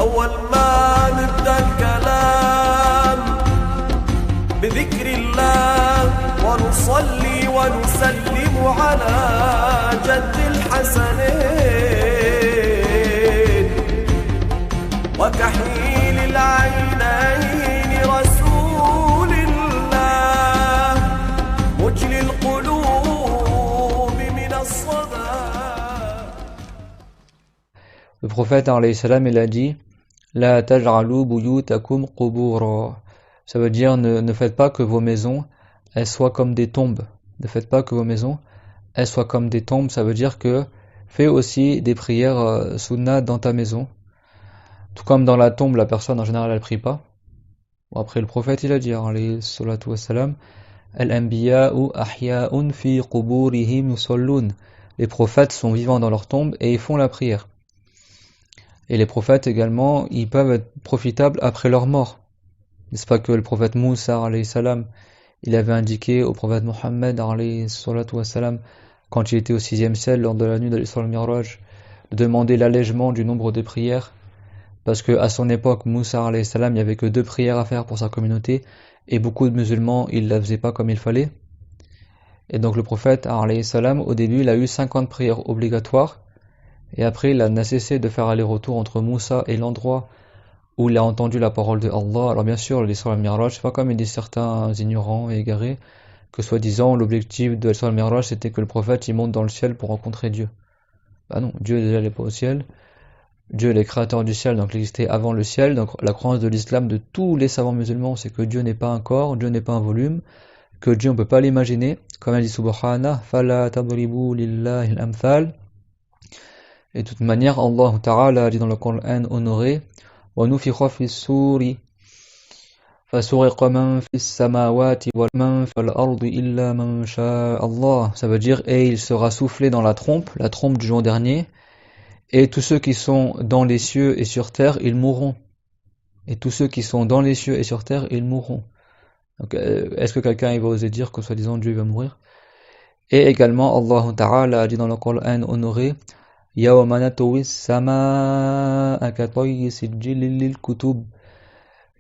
أول ما نبدأ الكلام بذكر الله ونصلي ونسلم على جد الحسنين وكحيل العينين رسول الله مجلي القلوب من الصدى. Le prophète alayhi salam, il a dit La taj'alu buyutakum qubura. Ça veut dire ne faites pas que vos maisons elles soient comme des tombes. Ne faites pas que vos maisons elles soient comme des tombes. Ça veut dire que fais aussi des prières sunnah dans ta maison. Tout comme dans la tombe, la personne en général elle prie pas. Bon, après le prophète il a dit alayhi salatu wassalam Al-anbiya'u ahya'un fi quburihim yusallun. Les prophètes sont vivants dans leur tombe et ils font la prière. Et les prophètes également, ils peuvent être profitables après leur mort. N'est-ce pas que le prophète Moussa, alayhi salam, il avait indiqué au prophète Mohammed, alayhi salatu wassalam, quand il était au 6e ciel, lors de la nuit de l'Isra al-Miraj, de demander l'allègement du nombre de prières, parce qu'à son époque, Moussa, alayhi salam, il n'y avait que 2 prières à faire pour sa communauté, et beaucoup de musulmans, ils ne la faisaient pas comme il fallait. Et donc le prophète, alayhi salam, au début, il a eu 50 prières obligatoires, et après, il n'a cessé de faire aller-retour entre Moussa et l'endroit où il a entendu la parole de Allah. Alors bien sûr, l'Isra al-Miraj, c'est pas comme ils disent certains ignorants et égarés, que soi-disant, l'objectif de l'Isra al-Miraj, c'était que le prophète, il monte dans le ciel pour rencontrer Dieu. Bah non, Dieu déjà n'est pas au ciel. Dieu est le créateur du ciel, donc il existait avant le ciel. Donc la croyance de l'islam de tous les savants musulmans, c'est que Dieu n'est pas un corps, Dieu n'est pas un volume, que Dieu, on peut pas l'imaginer. Comme elle dit Subhana, fala tadribu lillahi al-amthal. Et de toute manière, Allah Ta'ala a dit dans le Coran honoré وَنُفِخَ فِي السُّورِ فَسُعِقَ مَنْ فِي السَّمَاوَاتِ وَمَنْ فِي الْأَرْضِ إِلَّا مَنْ شَاءَ اللَّهُ. Ça veut dire, et il sera soufflé dans la trompe du jour dernier, et tous ceux qui sont dans les cieux et sur terre, ils mourront. Et tous ceux qui sont dans les cieux et sur terre, ils mourront. Donc, est-ce que quelqu'un il va oser dire que soi-disant Dieu va mourir? Et également, Allah Ta'ala a dit dans le Coran honoré يَوْمَ نَطْوِي السَّمَاءَ كَطَيِّ سِجِّلٍ لِلْكُتُبِ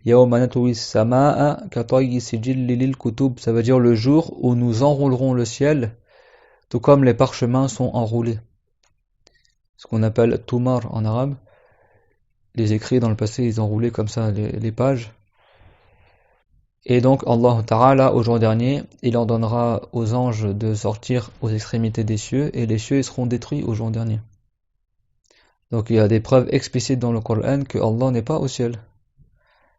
يَوْمَ نَطْوِي السَّمَاءَ كَطَيِّ سِجِّلٍ لِلْكُتُبِ. Ça veut dire le jour où nous enroulerons le ciel, tout comme les parchemins sont enroulés. Ce qu'on appelle tumar en arabe. Les écrits dans le passé, ils enroulaient comme ça les pages. Et donc Allah Ta'ala, au jour dernier, il ordonnera aux anges de sortir aux extrémités des cieux, et les cieux ils seront détruits au jour dernier. Donc il y a des preuves explicites dans le Coran que Allah n'est pas au ciel.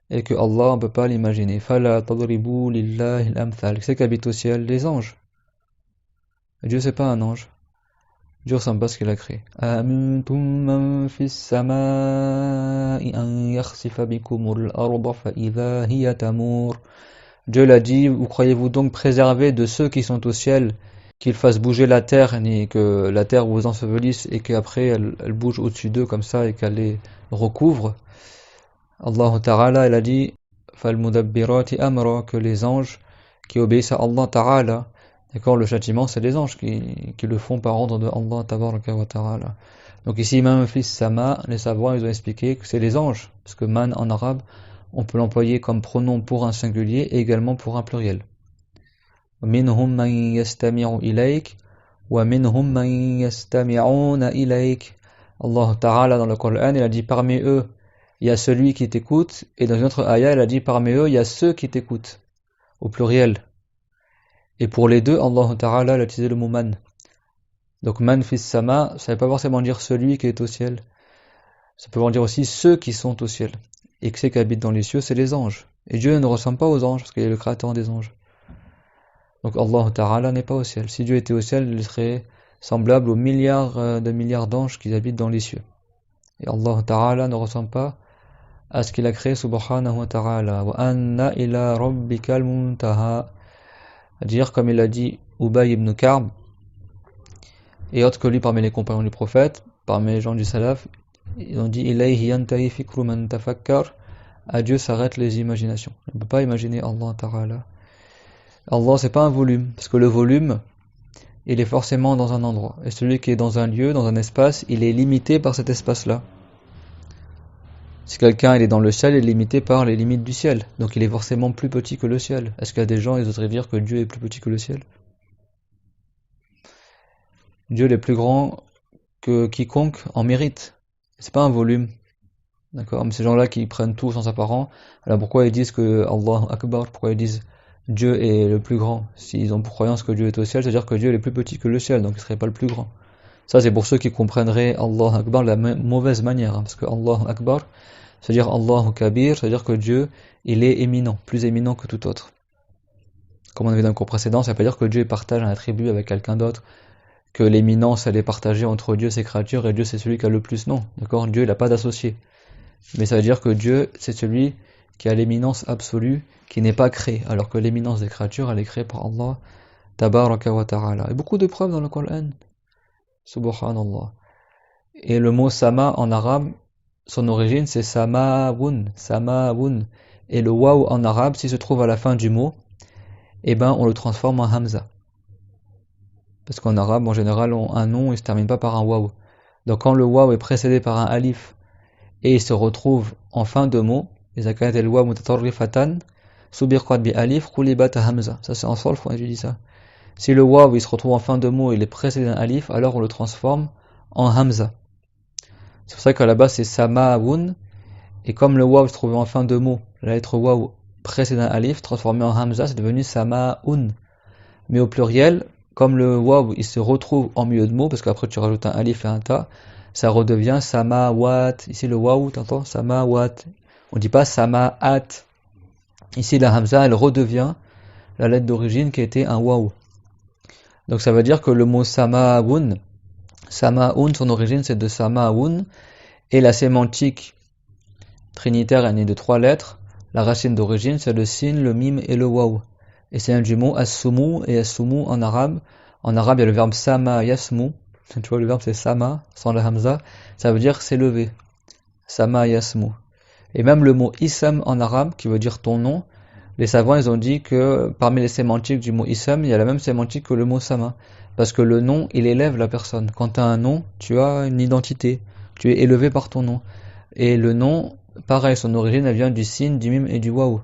Et que Allah, on ne peut pas l'imaginer. Fala tadribu lillahi al-amthal. C'est qu'habite au ciel les anges. Et Dieu c'est pas un ange. Dieu ressemble pas à ce qu'il a créé. Amintum man fis samaa'i an yakhsifa bikumul arda fa idha hiya tamur. Dieu l'a dit, vous croyez-vous donc préserver de ceux qui sont au ciel, qu'ils fassent bouger la terre, et que la terre vous ensevelisse, et qu'après elle bouge au-dessus d'eux comme ça, et qu'elle les recouvre. Allah Ta'ala, il a dit, فَالْمُدَبِّرَاتِ أَمْرًا, que les anges qui obéissent à Allah Ta'ala, d'accord, le châtiment c'est les anges qui le font par ordre de Allah Tabaraka wa Ta'ala. Donc ici, même fils Sama, les savants ils ont expliqué que c'est les anges, parce que man en arabe, on peut l'employer comme pronom pour un singulier et également pour un pluriel. وَمِنْهُمْ مَنْ يَسْتَمِعُ إِلَيْكَ وَمِنْهُمْ مَنْ يَسْتَمِعُونَ إِلَيْكَ. Allah Ta'ala dans le Coran, il a dit parmi eux, il y a celui qui t'écoute, et dans une autre ayah, il a dit parmi eux, il y a ceux qui t'écoutent, au pluriel. Et pour les deux, Allah Ta'ala a utilisé le mot man. Donc man fis sama, ça ne veut pas forcément dire celui qui est au ciel. Ça peut vouloir dire aussi ceux qui sont au ciel. Et que ceux qui habitent dans les cieux, c'est les anges. Et Dieu ne ressemble pas aux anges, parce qu'il est le créateur des anges. Donc Allah Ta'ala n'est pas au ciel. Si Dieu était au ciel, il serait semblable aux milliards de milliards d'anges qui habitent dans les cieux. Et Allah Ta'ala ne ressemble pas à ce qu'il a créé subhanahu wa ta'ala. Wa anna ila rabbikal muntaha. C'est-à-dire, comme il a dit Ubay ibn Ka'b, et autres que lui parmi les compagnons du prophète, parmi les gens du salaf, ils ont dit ilayhi yantahi fikru man tafakkar. À Dieu s'arrêtent les imaginations. On ne peut pas imaginer Allah Ta'ala. Allah c'est pas un volume, parce que le volume il est forcément dans un endroit, et celui qui est dans un lieu, dans un espace, il est limité par cet espace là. Si quelqu'un il est dans le ciel, il est limité par les limites du ciel. Donc il est forcément plus petit que le ciel. Est-ce qu'il y a des gens, ils oseraient dire que Dieu est plus petit que le ciel? Dieu il est plus grand que quiconque en mérite. C'est pas un volume. D'accord? Mais ces gens-là qui prennent tout sans apparent, alors pourquoi ils disent que Allah Akbar? Pourquoi ils disent Dieu est le plus grand? S'ils ont pour croyance que Dieu est au ciel, c'est-à-dire que Dieu est plus petit que le ciel, donc il serait pas le plus grand. Ça, c'est pour ceux qui comprendraient Allah Akbar de la mauvaise manière, parce que Allah Akbar, c'est-à-dire Allahu Kabir, c'est-à-dire que Dieu, il est éminent, plus éminent que tout autre. Comme on avait dans le cours précédent, ça veut pas dire que Dieu partage un attribut avec quelqu'un d'autre, que l'éminence, elle est partagée entre Dieu et ses créatures, et Dieu, c'est celui qui a le plus. Non, d'accord? Dieu, il n'a pas d'associé. Mais ça veut dire que Dieu, c'est celui qui a l'éminence absolue, qui n'est pas créé, alors que l'éminence des créatures, elle est créée par Allah, Tabaraka wa Ta'ala. Et beaucoup de preuves dans le Coran. Subhanallah. Et le mot sama en arabe, son origine c'est samawun, samawun. Et le waw en arabe, s'il se trouve à la fin du mot, eh ben on le transforme en hamza. Parce qu'en arabe, en général, un nom il se termine pas par un waw. Donc quand le waw est précédé par un alif et il se retrouve en fin de mot, إذا كانت الواو متطرفة سبقت بألف قلبت همزة. Ça c'est en solf qu'on étudie ça. Si le waw il se retrouve en fin de mot et il est précédé d'un alif, alors on le transforme en hamza. C'est pour ça qu'à la base c'est sama'un, et comme le waw se trouve en fin de mot, la lettre waw précédé d'un alif transformé en hamza, c'est devenu sama'un. Mais au pluriel, comme le waw il se retrouve en milieu de mot, parce qu'après tu rajoutes un alif et un ta, ça redevient samawat. Ici le waw, t'entends? Samawat. On dit pas sama'at. Ici la hamza elle redevient la lettre d'origine qui était un waw. Donc ça veut dire que le mot sama'un, sama'un son origine c'est de sama'un, et la sémantique trinitaire est née de 3 lettres. La racine d'origine c'est le sin, le mim et le waw. Et c'est un du mot as-sumu, et as-sumu en arabe il y a le verbe sama yasmu. Tu vois le verbe c'est sama sans la hamza, ça veut dire s'élever. Sama yasmu. Et même le mot isam en arabe, qui veut dire ton nom, les savants ils ont dit que parmi les sémantiques du mot isam, il y a la même sémantique que le mot sama. Parce que le nom, il élève la personne. Quand tu as un nom, tu as une identité. Tu es élevé par ton nom. Et le nom, pareil, son origine, elle vient du sin, du mim et du waw,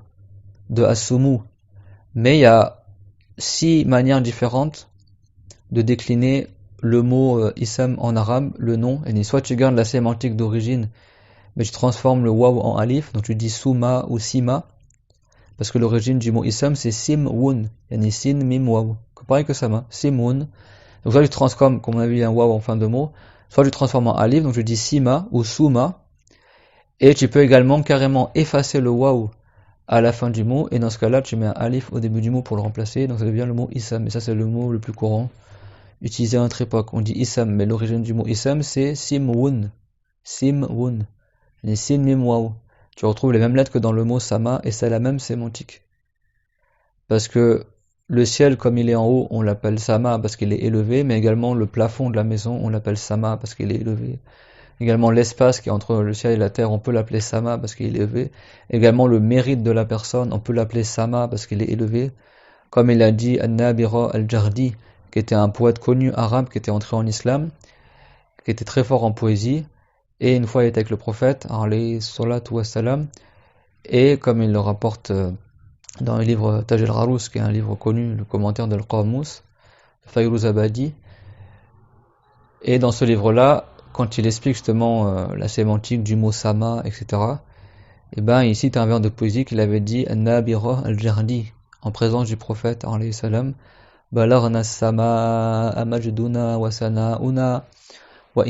de asumu. Mais il y a 6 manières différentes de décliner le mot isam en arabe, le nom. Et soit tu gardes la sémantique d'origine, mais tu transformes le waw en alif, donc tu dis suma ou sima, parce que l'origine du mot isam c'est simwun, yani sin mim waw, pareil que sama, simwun. Donc soit tu transformes, comme on a vu un waw en fin de mot, soit tu transformes en alif, donc tu dis sima ou suma, et tu peux également carrément effacer le waw à la fin du mot, et dans ce cas-là tu mets un alif au début du mot pour le remplacer, donc ça devient le mot isam, et ça c'est le mot le plus courant utilisé à notre époque. On dit isam, mais l'origine du mot isam c'est simwun, simwun. Les sin mim waw. Tu retrouves les mêmes lettres que dans le mot sama, et c'est la même sémantique. Parce que le ciel, comme il est en haut, on l'appelle sama parce qu'il est élevé, mais également le plafond de la maison, on l'appelle sama parce qu'il est élevé. Également l'espace qui est entre le ciel et la terre, on peut l'appeler sama parce qu'il est élevé. Également le mérite de la personne, on peut l'appeler sama parce qu'il est élevé. Comme il a dit An-Nabira al-Jardi, qui était un poète connu arabe, qui était entré en islam, qui était très fort en poésie. Et une fois il était avec le prophète, alayhi salatu wassalam, et comme il le rapporte dans le livre Taj al-Gharous, qui est un livre connu, le commentaire de Al-Qamus, Fayruz Abadi, et dans ce livre-là, quand il explique justement la sémantique du mot sama, etc., et ben il cite un vers de poésie qu'il avait dit An-Nabira al-Jardi, en présence du prophète, alayhi salam, Balaghna as-sama amajduna wa sana'una. Ça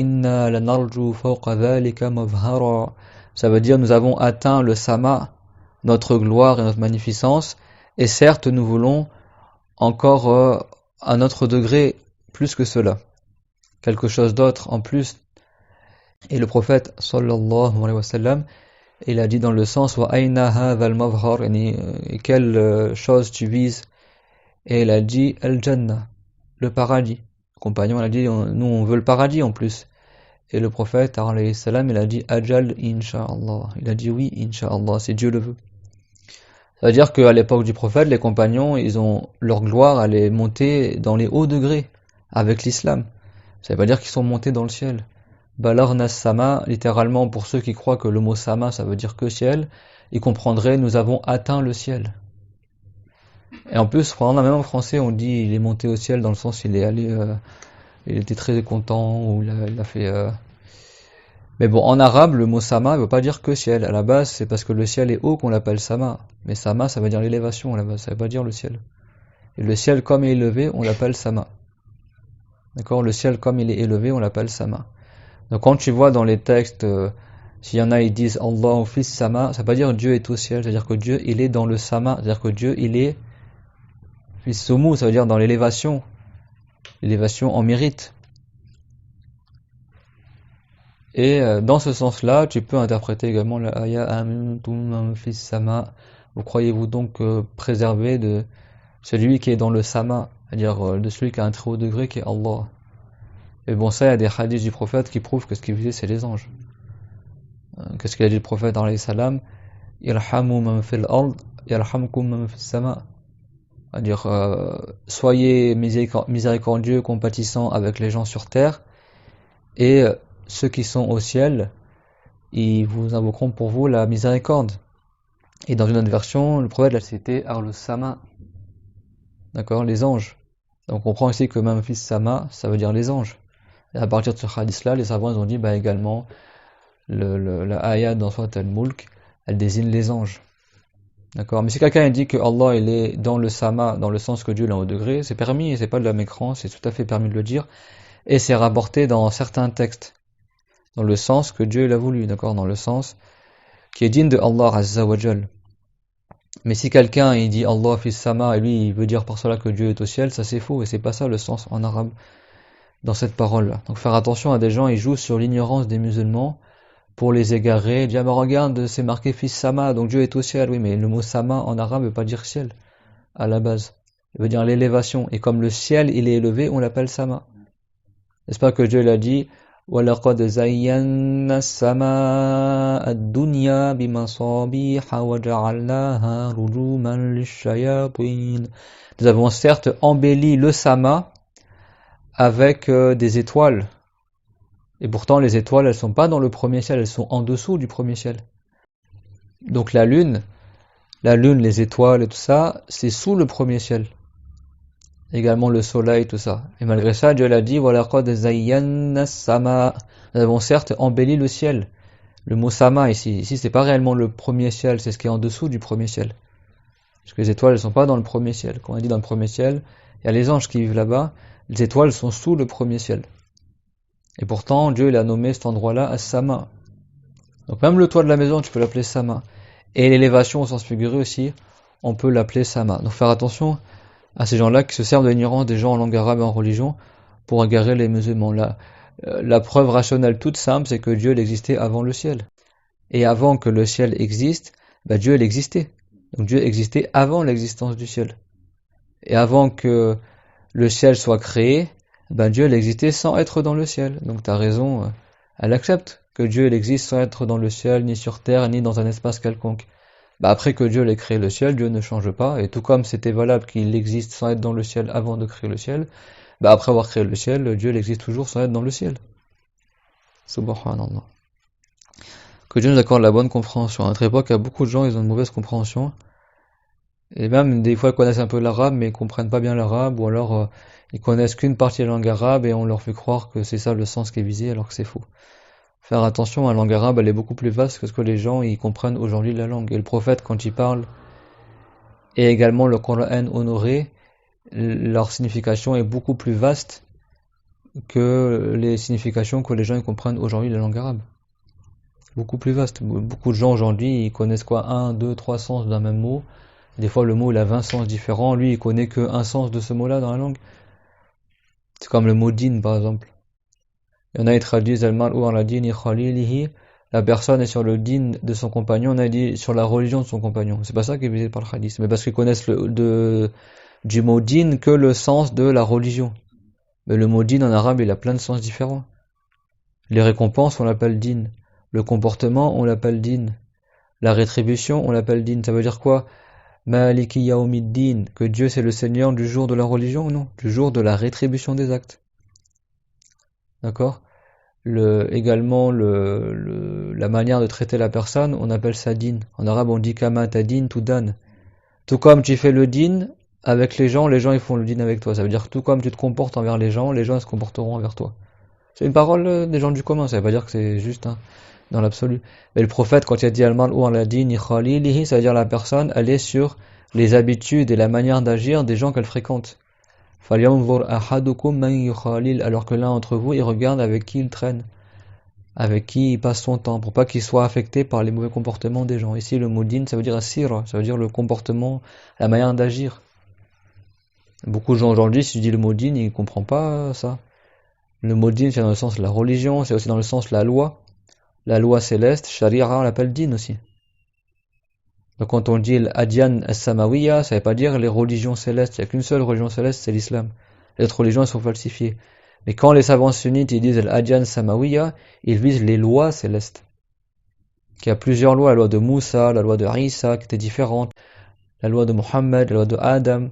veut dire nous avons atteint le sama, notre gloire et notre magnificence, et certes nous voulons encore à notre degré plus que cela, quelque chose d'autre en plus. Et le prophète sallallahu alayhi wa sallam, il a dit dans le sens wa ayna hadha al-mavhar, et quelle chose tu vises, et il a dit al-jannah, le paradis. Le compagnon a dit nous on veut le paradis en plus. Et le prophète alayhi salam, il a dit ajal insha'Allah, il a dit oui insha'Allah, si Dieu le veut. Ça veut dire qu'à l'époque du prophète, les compagnons, leur gloire allait monter dans les hauts degrés avec l'islam. Ça veut pas dire qu'ils sont montés dans le ciel, Balarna sama, littéralement pour ceux qui croient que le mot sama ça veut dire que ciel, ils comprendraient nous avons atteint le ciel. Et en plus, même en français, on dit il est monté au ciel dans le sens il est allé, il était très content ou il a fait. Mais bon, en arabe, le mot sama ne veut pas dire que ciel. À la base, c'est parce que le ciel est haut qu'on l'appelle sama. Mais sama, ça veut dire l'élévation à la base, ça veut pas dire le ciel. Et le ciel comme il est élevé, on l'appelle sama. D'accord? Le ciel comme il est élevé, on l'appelle sama. Donc quand tu vois dans les textes, s'il y en a ils disent Allah fis sama, ça veut pas dire Dieu est au ciel, c'est-à-dire que Dieu il est dans le sama, c'est-à-dire que Dieu il est fis sumu, ça veut dire dans l'élévation en mérite. Et dans ce sens-là, tu peux interpréter également la ayah amintum fis sama. Vous croyez-vous donc préservé de celui qui est dans le sama, c'est-à-dire de celui qui a un très haut degré qui est Allah. Et bon, ça, il y a des hadiths du prophète qui prouvent que ce qu'il visait, c'est les anges. Qu'est-ce qu'il a dit le prophète alayhi salam? Irhamu man fil ard, yarhamkum man fis sama. C'est-à-dire, soyez miséricordieux, compatissant avec les gens sur terre, et ceux qui sont au ciel, ils vous invoqueront pour vous la miséricorde. Et dans une autre version, le prophète l'a cité Arlus Sama. D'accord, les anges. Donc on comprend ici que même fils Sama, ça veut dire les anges. Et à partir de ce hadith-là, les savants ont dit également la ayat dans Surat al-Mulk, elle désigne les anges. D'accord. Mais si quelqu'un dit que Allah il est dans le Sama, dans le sens que Dieu est en haut degré, c'est permis, et c'est pas de la mécrance, c'est tout à fait permis de le dire, et c'est rapporté dans certains textes, dans le sens que Dieu l'a voulu, d'accord, dans le sens qui est digne de Allah Azza wa Jal. Mais si quelqu'un il dit Allah fis Sama et lui il veut dire par cela que Dieu est au ciel, ça c'est faux et c'est pas ça le sens en arabe dans cette parole-là. Donc faire attention à des gens, ils jouent sur l'ignorance des musulmans pour les égarer, dire regarde c'est marqué fis Sama donc Dieu est au ciel. Oui mais le mot Sama en arabe veut pas dire ciel à la base. Il veut dire l'élévation et comme le ciel il est élevé, on l'appelle Sama. N'est-ce pas que Dieu l'a dit وَلَقَدْ زَيَّنَّا السَّمَاءَ الدُّنْيَا بِمَصَابِيحَ وَجَعَلْنَاهَا رُجُومًا لِلشَّيَاطِينِ. Nous avons certes embelli le Sama avec des étoiles. Et pourtant les étoiles elles sont pas dans le premier ciel, elles sont en dessous du premier ciel. Donc la lune, les étoiles et tout ça, c'est sous le premier ciel. Également le soleil, tout ça. Et malgré ça, Dieu l'a dit, وَلَقَدْ زَيَّنَّا السَّمَاءَ. Nous avons certes embelli le ciel. Le mot Sama ici c'est pas réellement le premier ciel, c'est ce qui est en dessous du premier ciel. Parce que les étoiles, elles sont pas dans le premier ciel. Quand on dit dans le premier ciel, il y a les anges qui vivent là-bas, les étoiles sont sous le premier ciel. Et pourtant, Dieu il a nommé cet endroit-là As-Sama. Donc même le toit de la maison, tu peux l'appeler Sama. Et l'élévation au sens figuré aussi, on peut l'appeler Sama. Donc faire attention à ces gens-là qui se servent de l'ignorance des gens en langue arabe et en religion pour égarer les musulmans. La preuve rationnelle toute simple, c'est que Dieu existait avant le ciel. Et avant que le ciel existe, Dieu il existait. Donc Dieu existait avant l'existence du ciel. Et avant que le ciel soit créé, Dieu il existait sans être dans le ciel. Donc ta raison, elle accepte que Dieu il existe sans être dans le ciel, ni sur terre, ni dans un espace quelconque. Après que Dieu ait créé le ciel, Dieu ne change pas, et tout comme c'était valable qu'il existe sans être dans le ciel avant de créer le ciel, après avoir créé le ciel, Dieu existe toujours sans être dans le ciel. Subhanallah. Que Dieu nous accorde la bonne compréhension. À notre époque, il y a beaucoup de gens, ils ont une mauvaise compréhension, et même des fois ils connaissent un peu l'arabe, mais ils comprennent pas bien l'arabe, ou alors ils connaissent qu'une partie de la langue arabe, et on leur fait croire que c'est ça le sens qui est visé, alors que c'est faux. Faire attention, la langue arabe, elle est beaucoup plus vaste que ce que les gens ils comprennent aujourd'hui de la langue. Et le prophète, quand il parle, et également le Coran honoré, leur signification est beaucoup plus vaste que les significations que les gens ils comprennent aujourd'hui de la langue arabe. Beaucoup plus vaste. Beaucoup de gens aujourd'hui, ils connaissent 1, 2, 3 sens d'un même mot. Des fois, le mot il a 20 sens différents. Lui, il connaît qu'un sens de ce mot-là dans la langue. C'est comme le mot din, par exemple. Il y en a qui traduisent al-mar'u ala dini khalilihi, la personne est sur le din de son compagnon, on a dit sur la religion de son compagnon. C'est pas ça qui est visé par le hadith, mais parce qu'ils connaissent du mot din que le sens de la religion. Mais le mot din en arabe, il a plein de sens différents. Les récompenses, on l'appelle din. Le comportement, on l'appelle din. La rétribution, on l'appelle din. Ça veut dire quoi? Maliki yawmiddin, que Dieu c'est le Seigneur du jour de la religion ou non? Du jour de la rétribution des actes. D'accord? également la manière de traiter la personne, on appelle ça din. En arabe, on dit kama ta din tu dan. Tout comme tu fais le din avec les gens ils font le din avec toi. Ça veut dire tout comme tu te comportes envers les gens se comporteront envers toi. C'est une parole des gens du commun, ça veut pas dire que c'est juste dans l'absolu. Mais le prophète, quand il a dit al-mar'u ala dini khalilihi, ça veut dire la personne, elle est sur les habitudes et la manière d'agir des gens qu'elle fréquente. فَلْيَنْظُرْ أَحَدُكُمْ مَنْ يُخَالِلْ, alors que l'un d'entre vous, il regarde avec qui il traîne, avec qui il passe son temps, pour pas qu'il soit affecté par les mauvais comportements des gens. Ici, le mot din, ça veut dire asira, ça veut dire le comportement, la manière d'agir. Beaucoup de gens aujourd'hui, si je dis le mot din, ils ne comprennent pas ça. Le mot din, c'est dans le sens de la religion, c'est aussi dans le sens de la loi céleste, sharia, on l'appelle din aussi. Donc quand on dit l'adyan as-samawiya, ça ne veut pas dire les religions célestes. Il n'y a qu'une seule religion céleste, c'est l'islam. Les autres religions, elles sont falsifiées. Mais quand les savants sunnites ils disent l'adyan samawiya, ils visent les lois célestes. Il y a plusieurs lois, la loi de Moussa, la loi de Isa, qui étaient différentes, la loi de Mohammed, la loi de Adam.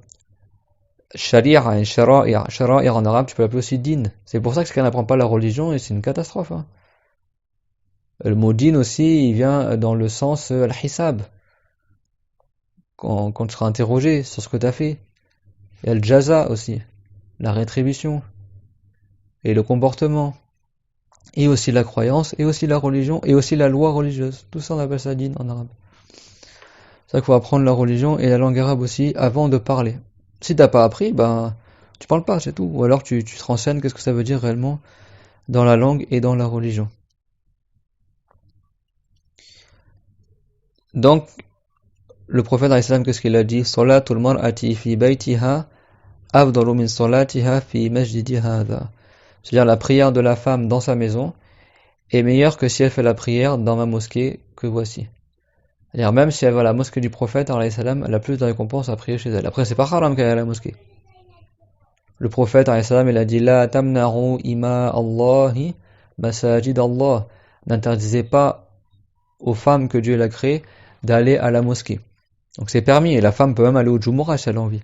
Sharia, shara'i en arabe, tu peux l'appeler aussi din. C'est pour ça que quelqu'un n'apprend pas la religion, et c'est une catastrophe. Hein. Le mot din aussi, il vient dans le sens al-hisab. Quand tu seras interrogé sur ce que tu as fait. Il y a le jaza aussi, la rétribution, et le comportement, et aussi la croyance, et aussi la religion, et aussi la loi religieuse. Tout ça on appelle ça din en arabe. C'est ça qu'il faut apprendre la religion et la langue arabe aussi avant de parler. Si t'as pas appris, tu parles pas, c'est tout. Ou alors tu te renseignes qu'est-ce que ça veut dire réellement dans la langue et dans la religion. Donc, le prophète alayhi qu'est-ce qu'il a dit? Salatul mar'ati fi baytiha afdalu min salatiha fi masjidiha hadha. C'est-à-dire la prière de la femme dans sa maison est meilleure que si elle fait la prière dans ma mosquée que voici. C'est-à-dire même si elle va à la mosquée du prophète alayhi salam, elle a plus de récompense à prier chez elle. Après c'est pas haram qu'elle aille à la mosquée. Le prophète alayhi salam il a dit la tamna'u ima Allahi masajid Allah. N'interdisez pas aux femmes que Dieu l'a créées d'aller à la mosquée. Donc c'est permis, et la femme peut même aller au Jumu'ah si elle a envie,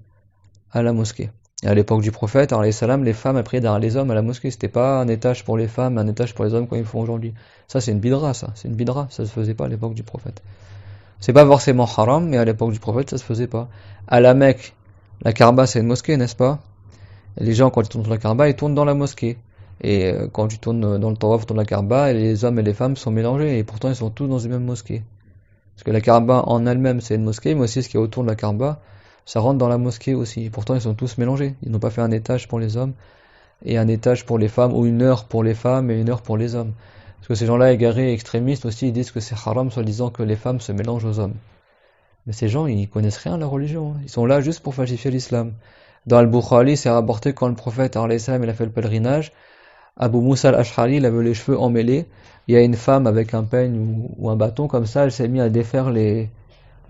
à la mosquée. Et à l'époque du prophète, alayhi salam, les femmes priaient derrière les hommes à la mosquée. C'était pas un étage pour les femmes, un étage pour les hommes comme ils font aujourd'hui. Ça c'est une bidra, ça se faisait pas à l'époque du prophète. C'est pas forcément haram, mais à l'époque du prophète ça se faisait pas. À la Mecque, la Kaaba c'est une mosquée, n'est-ce pas? Et les gens quand ils tournent sur la Kaaba, ils tournent dans la mosquée. Et quand tu tournes dans le tawaf autour de la Kaaba, les hommes et les femmes sont mélangés, et pourtant ils sont tous dans une même mosquée. Parce que la Kaaba en elle-même c'est une mosquée, mais aussi ce qui est autour de la Kaaba, ça rentre dans la mosquée aussi. Et pourtant ils sont tous mélangés. Ils n'ont pas fait un étage pour les hommes et un étage pour les femmes, ou une heure pour les femmes et une heure pour les hommes. Parce que ces gens-là égarés et extrémistes aussi, ils disent que c'est haram, soi-disant que les femmes se mélangent aux hommes. Mais ces gens, ils connaissent rien à la religion. Ils sont là juste pour falsifier l'islam. Dans Al-Bukhari, c'est rapporté quand le prophète alayhi salam il a fait le pèlerinage, Abu Musa al-Ash'ari, il avait les cheveux emmêlés. Il y a une femme avec un peigne ou un bâton comme ça, elle s'est mise à défaire les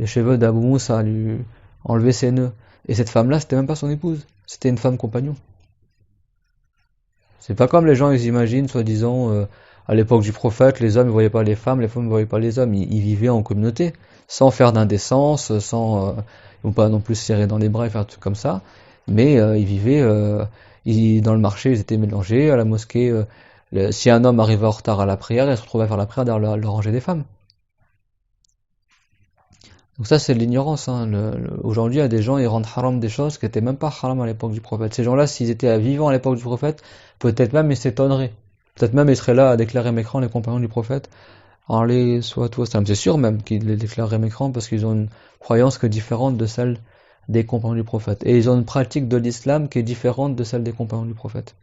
cheveux d'Abu Musa, à lui enlever ses nœuds. Et cette femme-là, c'était même pas son épouse, c'était une femme compagnon. C'est pas comme les gens ils imaginent, soi-disant, à l'époque du prophète, les hommes ne voyaient pas les femmes ne voyaient pas les hommes. Ils vivaient en communauté, sans faire d'indécence, ils vont pas non plus se serrer dans les bras et faire tout comme ça. Mais ils vivaient, dans le marché, ils étaient mélangés. À la mosquée, si un homme arrivait en retard à la prière, il se retrouvait à faire la prière derrière le rangée des femmes. Donc ça c'est de l'ignorance. Hein. Aujourd'hui, il y a des gens, ils rendent haram des choses qui n'étaient même pas haram à l'époque du prophète. Ces gens-là, s'ils étaient vivants à l'époque du prophète, peut-être même ils s'étonneraient. Peut-être même ils seraient là à déclarer mécrant les compagnons du prophète. C'est sûr même qu'ils les déclareraient mécrant parce qu'ils ont une croyance qui est différente de celle des compagnons du prophète. Et ils ont une pratique de l'islam qui est différente de celle des compagnons du prophète.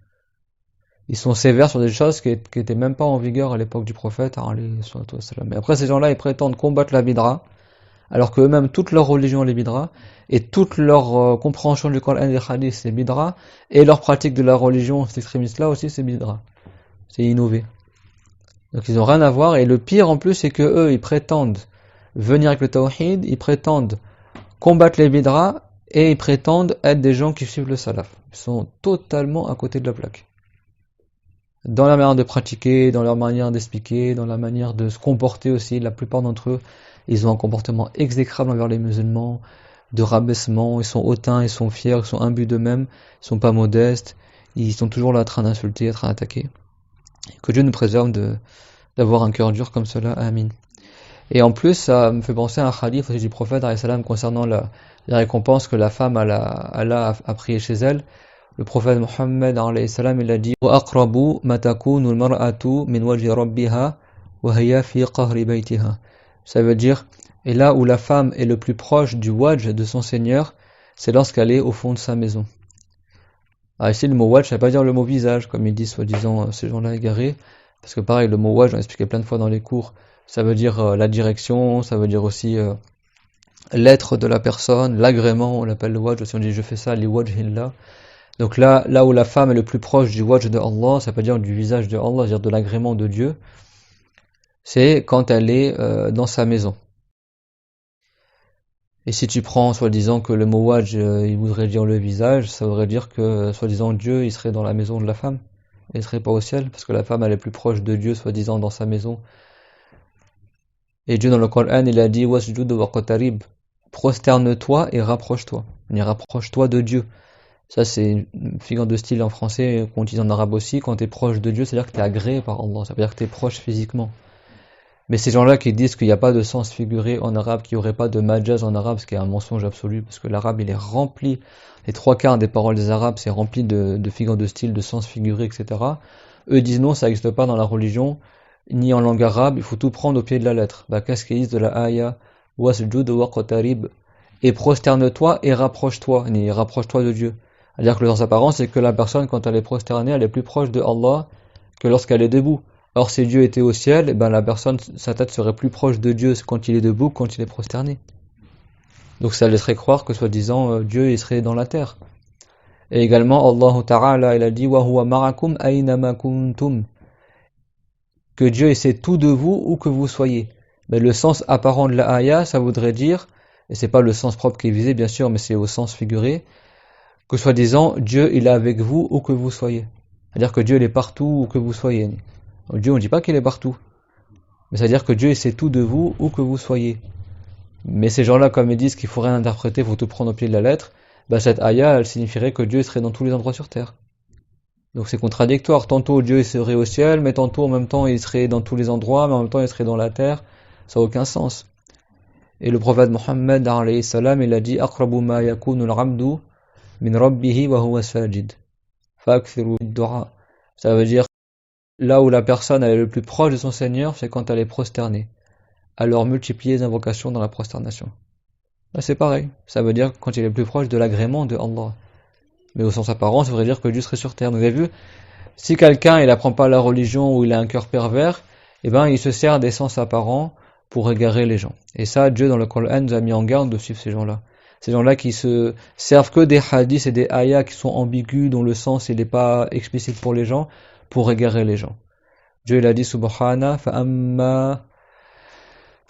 Ils sont sévères sur des choses qui étaient même pas en vigueur à l'époque du prophète. Mais après, ces gens-là, ils prétendent combattre la bidra, alors qu'eux-mêmes, toute leur religion est les bidra, et toute leur compréhension du Coran et des hadiths, c'est bidra, et leur pratique de la religion, cet extrémiste-là aussi, c'est bidra. C'est innové. Donc ils ont rien à voir, et le pire en plus, c'est que eux, ils prétendent venir avec le tawhid, ils prétendent combattre les bidra, et ils prétendent être des gens qui suivent le salaf. Ils sont totalement à côté de la plaque. Dans la manière de pratiquer, dans leur manière d'expliquer, dans la manière de se comporter aussi, la plupart d'entre eux, ils ont un comportement exécrable envers les musulmans, de rabaissement, ils sont hautains, ils sont fiers, ils sont imbus d'eux-mêmes, ils sont pas modestes, ils sont toujours là en train d'insulter, en train d'attaquer. Que Dieu nous préserve d'avoir un cœur dur comme cela. Amin. Et en plus, ça me fait penser à un hadith aussi du prophète alayhi salam concernant la récompense que la femme Allah a prié chez elle. Le prophète Mohammed alayhi salam, il a dit: "Wa aqrabu ma takunu al-mar'atu min wajhi rabbiha wa hiya fi qahri baytiha." Ça veut dire, et là où la femme est le plus proche du wajh de son Seigneur, c'est lorsqu'elle est au fond de sa maison. Alors ici, le mot wajh, ça ne veut pas dire le mot visage, comme ils disent soi-disant ces gens-là égarés, parce que pareil, le mot wajh, on l'a expliqué plein de fois dans les cours, ça veut dire la direction, ça veut dire aussi l'être de la personne, l'agrément, on l'appelle le wajh, si on dit je fais ça, li wajhillah. Donc là où la femme est le plus proche du wajh de Allah, ça veut dire du visage de Allah, c'est-à-dire de l'agrément de Dieu, c'est quand elle est dans sa maison. Et si tu prends soi-disant que le mot wajh, il voudrait dire le visage, ça voudrait dire que soi-disant Dieu, il serait dans la maison de la femme, il ne serait pas au ciel, parce que la femme elle est plus proche de Dieu, soi-disant dans sa maison. Et Dieu dans le Coran, il a dit wasjud waqtarib, prosterne-toi et rapproche-toi. Rapproche-toi de Dieu. Ça c'est une figure de style en français qu'on utilise en arabe aussi. Quand tu es proche de Dieu, c'est-à-dire que tu es agréé par Allah, ça veut dire que tu es proche physiquement. Mais ces gens-là qui disent qu'il n'y a pas de sens figuré en arabe, qu'il n'y aurait pas de majaz en arabe, ce qui est un mensonge absolu, parce que l'arabe il est rempli, les 3/4 des paroles des arabes c'est rempli de figures de style, de sens figuré, etc. Eux disent non, ça n'existe pas dans la religion, ni en langue arabe, il faut tout prendre au pied de la lettre. Qu'est-ce qu'ils disent de la ayah wasjud waqtarib, et prosterne-toi et rapproche-toi, rapproche-toi de Dieu. C'est-à-dire que le sens apparent, c'est que la personne, quand elle est prosternée, elle est plus proche de Allah que lorsqu'elle est debout. Or, si Dieu était au ciel, la personne, sa tête serait plus proche de Dieu quand il est debout que quand il est prosterné. Donc ça laisserait croire que, soi-disant, Dieu il serait dans la terre. Et également, Allah Ta'ala, il a dit wa huwa ma'akum aynama kuntum, que Dieu essaie tout de vous où que vous soyez. Mais le sens apparent de la ayah, ça voudrait dire, et c'est pas le sens propre qui est visé bien sûr, mais c'est au sens figuré, que soi-disant Dieu il est avec vous où que vous soyez. C'est-à-dire que Dieu il est partout où que vous soyez. Dieu on ne dit pas qu'il est partout, mais c'est-à-dire que Dieu essaie tout de vous où que vous soyez. Mais ces gens-là, comme ils disent qu'il faut rien interpréter, il faut tout prendre au pied de la lettre, cette ayah elle signifierait que Dieu serait dans tous les endroits sur terre. Donc c'est contradictoire, tantôt Dieu serait au ciel, mais tantôt en même temps il serait dans tous les endroits, mais en même temps il serait dans la terre, ça n'a aucun sens. Et le prophète Mohammed alayhi salam, il a dit aqrabu ma yakunu al-'abdu min rabbihi wa huwa sajid fa'akthiru ad-du'a. Ça veut dire là où la personne elle est le plus proche de son Seigneur, c'est quand elle est prosternée. Alors multipliez les invocations dans la prosternation. Là c'est pareil, ça veut dire quand il est le plus proche de l'agrément de Allah. Mais au sens apparent, ça voudrait dire que Dieu serait sur terre. Vous avez vu, si quelqu'un il n'apprend pas la religion ou il a un cœur pervers, il se sert des sens apparents pour égarer les gens. Et ça, Dieu dans le Coran nous a mis en garde de suivre ces gens-là. Ces gens-là qui se servent que des hadiths et des ayats qui sont ambigus, dont le sens il n'est pas explicite pour les gens, pour égarer les gens. Dieu il a dit subhana fa'amma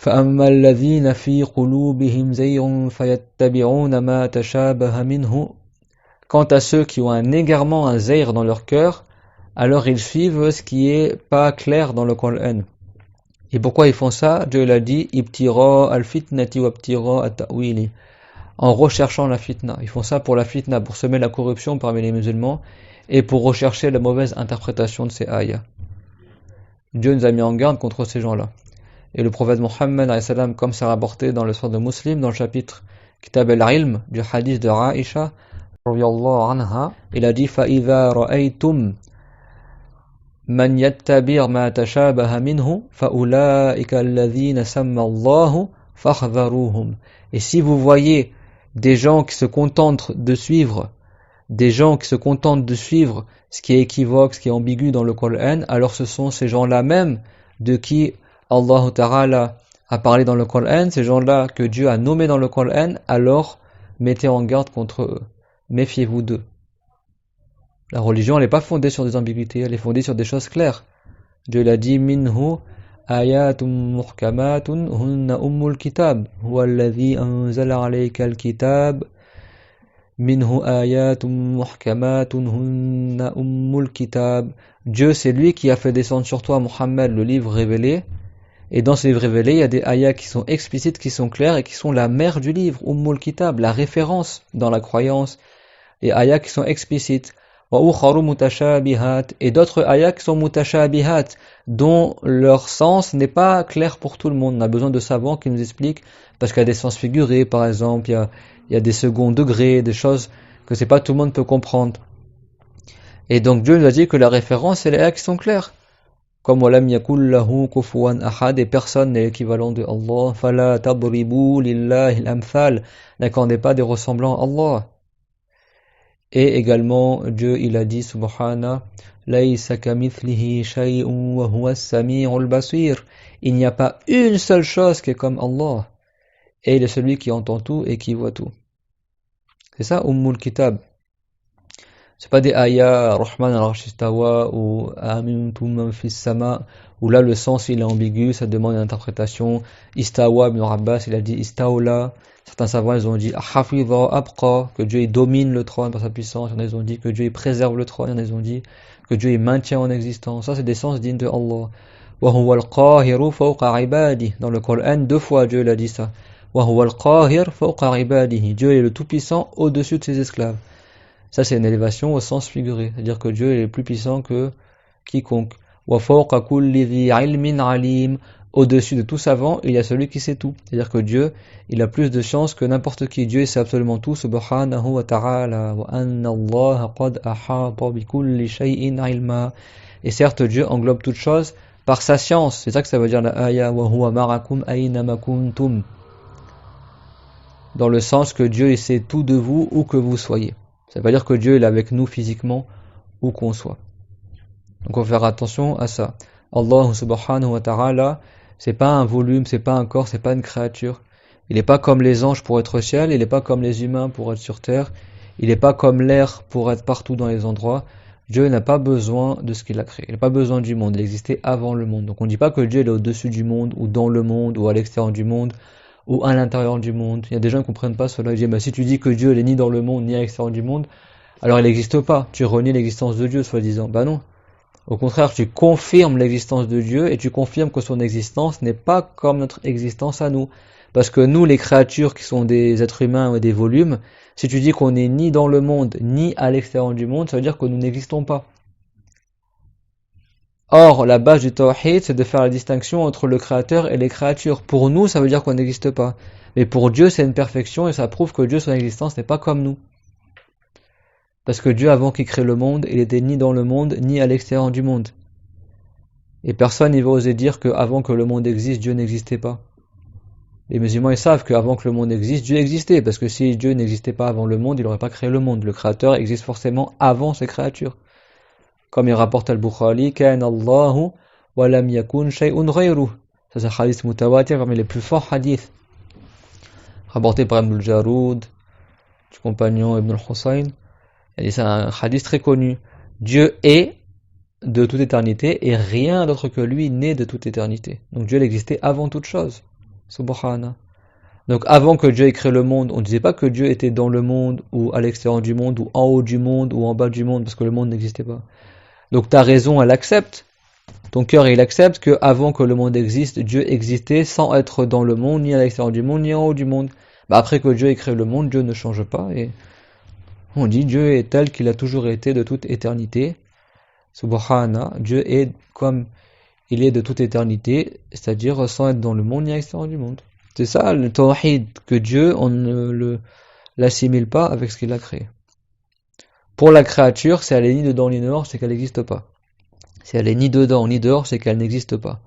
alladhina fi qulubihim zayghun fayattabi'una ma tashabaha minhu. Quant à ceux qui ont un égarement, un zayr dans leur cœur, alors ils suivent ce qui est pas clair dans le Coran. Et pourquoi ils font ça? Dieu l'a dit ibtira al-fitnati wa ibtira at-ta'wili, en recherchant la fitna. Ils font ça pour la fitna, pour semer la corruption parmi les musulmans et pour rechercher la mauvaise interprétation de ces ayats. Dieu nous a mis en garde contre ces gens-là. Et le prophète Mohammed alayhi salam, comme c'est rapporté dans le Sahih de Muslim, dans le chapitre Kitab al-Ilm du hadith de Aïcha, il a dit فَإِذَا رَأَيْتُمْ مَنْ يَتَّبِعْ مَا تَشَابَهَ مِنْهُ فَأُولَٰئِكَ الَّذِينَ سَمَّى اللَّهُ فَاحْذَرُوهُمْ. Et si vous voyez des gens qui se contentent de suivre, ce qui est équivoque, ce qui est ambigu dans le Coran, alors ce sont ces gens-là même de qui Allah Ta'ala a parlé dans le Coran, ces gens-là que Dieu a nommés dans le Coran, alors mettez en garde contre eux. Méfiez-vous d'eux. La religion, elle n'est pas fondée sur des ambiguïtés, elle est fondée sur des choses claires. Dieu l'a dit, minhu ayatum muhkamatun hunna ummul kitab, huwa alladhi anzala alayka al-kitab, minhu ayatum muhkamatun hunna ummul kitab. Dieu, c'est lui qui a fait descendre sur toi, Muhammad, le livre révélé, et dans ce livre révélé, il y a des ayats qui sont explicites, qui sont clairs, et qui sont la mère du livre, ummul kitab, la référence dans la croyance, les ayats qui sont explicites. وَأُخَرُ مُتَشَابِهَاتٍ et d'autres ayats qui sont mutashabihat, dont leur sens n'est pas clair pour tout le monde. On a besoin de savants qui nous expliquent, parce qu'il y a des sens figurés, par exemple, il y a des seconds degrés, des choses que c'est pas tout le monde peut comprendre. Et donc Dieu nous a dit que la référence, c'est les ayats qui sont clairs. Comme وَلَمْ يَكُنْ لَهُ كُفُوًا أَحَدٌ, et personne n'est l'équivalent de Allah. فَلَا تَضْرِبُوا لِلَّهِ الْأَمْثَالَ, n'accordez pas des ressemblants à Allah. Et également, Dieu, il a dit, subhana, لَيْسَ كَمِثْلِهِ شَيْءٌ وَهُوَ السَّمِيعُ الْبَصِيرُ, il n'y a pas une seule chose qui est comme Allah. Et il est celui qui entend tout et qui voit tout. C'est ça, Ummul Kitab. C'est pas des ayats, Rahman al-Arsh istawa, ou Amintum man fis sama, où là le sens il est ambigu, ça demande une interprétation. Istawa, Ibn Abbas, il a dit Istawla. Certains savants, ils ont dit Hafidha abqa, que Dieu il domine le trône par sa puissance. Ils ont dit que Dieu il préserve le trône. Ils ont dit que Dieu il maintient en existence. Ça, c'est des sens dignes de Allah. Wa huwa al-qahiru fawqa ibadihi. Dans le Coran, 2 fois Dieu il a dit ça. Wa huwa al-qahir fawqa ibadihi. Dieu est le tout-puissant au-dessus de ses esclaves. Ça, c'est une élévation au sens figuré. C'est-à-dire que Dieu est plus puissant que quiconque. Wa fawqa kulli dhi ilmin alim. Au-dessus de tout savant, il y a celui qui sait tout. C'est-à-dire que Dieu, il a plus de chance que n'importe qui. Dieu, il sait absolument tout. Subhanahu wa ta'ala. Wa anna Allah qad ahata bi kulli shay'in ilma. Et certes, Dieu englobe toute chose par sa science. C'est ça que ça veut dire la ayah. Wa huwa ma'akum aynama kuntum. Dans le sens que Dieu, il sait tout de vous, où que vous soyez. Ça veut pas dire que Dieu il est avec nous physiquement, où qu'on soit. Donc on va faire attention à ça. Allah subhanahu wa ta'ala, c'est pas un volume, c'est pas un corps, c'est pas une créature. Il n'est pas comme les anges pour être au ciel, il n'est pas comme les humains pour être sur terre, il n'est pas comme l'air pour être partout dans les endroits. Dieu n'a pas besoin de ce qu'il a créé, il n'a pas besoin du monde, il existait avant le monde. Donc on ne dit pas que Dieu il est au-dessus du monde, ou dans le monde, ou à l'extérieur du monde, ou à l'intérieur du monde. Il y a des gens qui ne comprennent pas cela. Ils disent, si tu dis que Dieu n'est ni dans le monde, ni à l'extérieur du monde, alors il n'existe pas. Tu renies l'existence de Dieu, soi-disant. Non. Au contraire, tu confirmes l'existence de Dieu et tu confirmes que son existence n'est pas comme notre existence à nous. Parce que nous, les créatures qui sont des êtres humains ou des volumes, si tu dis qu'on n'est ni dans le monde, ni à l'extérieur du monde, ça veut dire que nous n'existons pas. Or, la base du tawhid, c'est de faire la distinction entre le créateur et les créatures. Pour nous, ça veut dire qu'on n'existe pas. Mais pour Dieu, c'est une perfection et ça prouve que Dieu, son existence n'est pas comme nous. Parce que Dieu, avant qu'il crée le monde, il était ni dans le monde, ni à l'extérieur du monde. Et personne ne va oser dire qu'avant que le monde existe, Dieu n'existait pas. Les musulmans, ils savent qu'avant que le monde existe, Dieu existait. Parce que si Dieu n'existait pas avant le monde, il n'aurait pas créé le monde. Le créateur existe forcément avant ses créatures. Comme il rapporte al-Bukhari, Kana Allahu wa lam yakun shay'un ghayruh. Ça, c'est un hadith mutawatir parmi les plus forts hadiths. Rapporté par Ibn al-Jaroud, du compagnon Ibn al-Husayn. Et c'est un hadith très connu. Dieu est de toute éternité et rien d'autre que lui n'est de toute éternité. Donc Dieu existait avant toute chose. Subhana. Donc avant que Dieu ait créé le monde, on ne disait pas que Dieu était dans le monde ou à l'extérieur du monde ou en haut du monde ou en bas du monde parce que le monde n'existait pas. Donc ta raison, elle accepte. Ton cœur, il accepte que avant que le monde existe, Dieu existait sans être dans le monde, ni à l'extérieur du monde, ni en haut du monde. Après que Dieu ait créé le monde, Dieu ne change pas. Et on dit Dieu est tel qu'il a toujours été de toute éternité. Subhana, Dieu est comme il est de toute éternité, c'est-à-dire sans être dans le monde, ni à l'extérieur du monde. C'est ça le tawhid, que Dieu, on ne l'assimile pas avec ce qu'il a créé. Pour la créature, si elle est ni dedans ni dehors, c'est qu'elle n'existe pas. Si elle est ni dedans ni dehors, c'est qu'elle n'existe pas.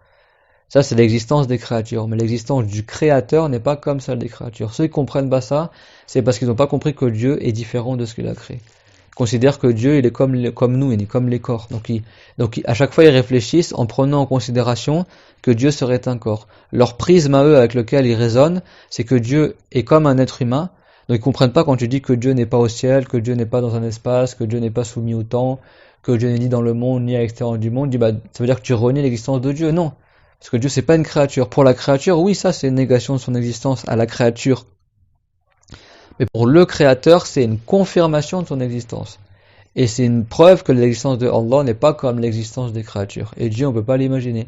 Ça, c'est l'existence des créatures. Mais l'existence du créateur n'est pas comme celle des créatures. Ceux qui comprennent pas ça, c'est parce qu'ils n'ont pas compris que Dieu est différent de ce qu'il a créé. Ils considèrent que Dieu, il est comme nous, il est comme les corps. Donc à chaque fois, ils réfléchissent en prenant en considération que Dieu serait un corps. Leur prisme à eux avec lequel ils raisonnent, c'est que Dieu est comme un être humain. Donc ils comprennent pas quand tu dis que Dieu n'est pas au ciel, que Dieu n'est pas dans un espace, que Dieu n'est pas soumis au temps, que Dieu n'est ni dans le monde, ni à l'extérieur du monde. Dis, ça veut dire que tu renies l'existence de Dieu. Non. Parce que Dieu, c'est pas une créature. Pour la créature, oui, ça, c'est une négation de son existence à la créature. Mais pour le créateur, c'est une confirmation de son existence. Et c'est une preuve que l'existence de Allah n'est pas comme l'existence des créatures. Et Dieu, on peut pas l'imaginer.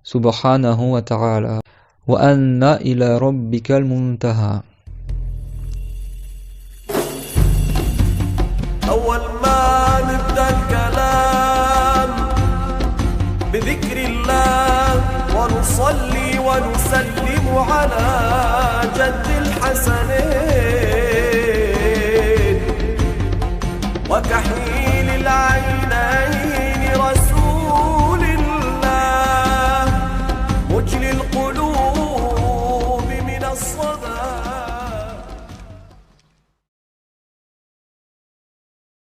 Subhanahu wa ta'ala. Wa anna ila rabbikal muntaha. أول ما زاد الكلام بذكر الله ونصلي ونسلم على جد الحسنين